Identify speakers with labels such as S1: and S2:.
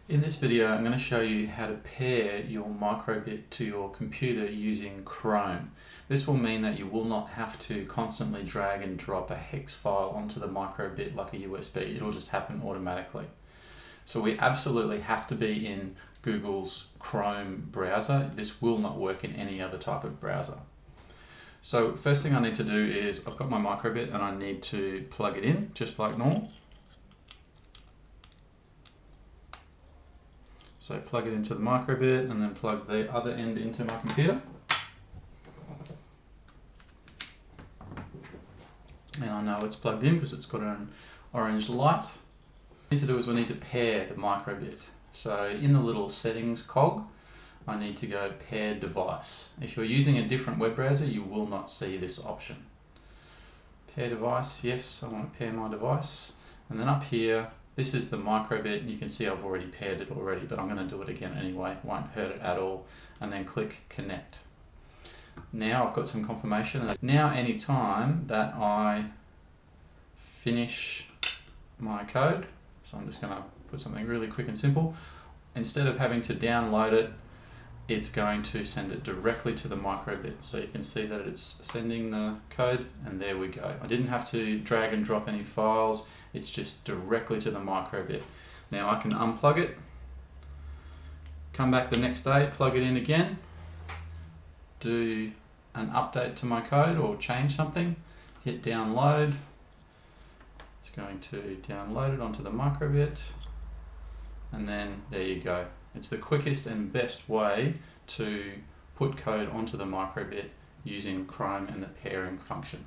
S1: In this video, I'm going to show you how to pair your microbit to your computer using Chrome. This will mean that you will not have to constantly drag and drop a hex file onto the microbit like a USB. It'll just happen automatically. So we absolutely have to be in Google's Chrome browser. This will not work in any other type of browser. So first thing I need to do is I've got my microbit and I need to plug it in just like normal. So plug it into the microbit and then plug the other end into my computer. And I know it's plugged in because it's got an orange light. What we need to do is we need to pair the microbit. So in the little settings cog, I need to go pair device. If you're using a different web browser, you will not see this option. Pair device, yes, I want to pair my device. And then up here, this is the microbit. You can see I've already paired it already, but I'm going to do it again anyway. Won't hurt it at all. And then click connect. Now I've got some confirmation. Now anytime that I finish my code, so I'm just going to put something really quick and simple. Instead of having to download it, it's going to send it directly to the microbit. So you can see that it's sending the code, and there we go. I didn't have to drag and drop any files. It's just directly to the microbit. Now I can unplug it, come back the next day, plug it in again, do an update to my code or change something, hit download. It's going to download it onto the microbit, and then there you go. It's the quickest and best way to put code onto the microbit using Chrome and the pairing function.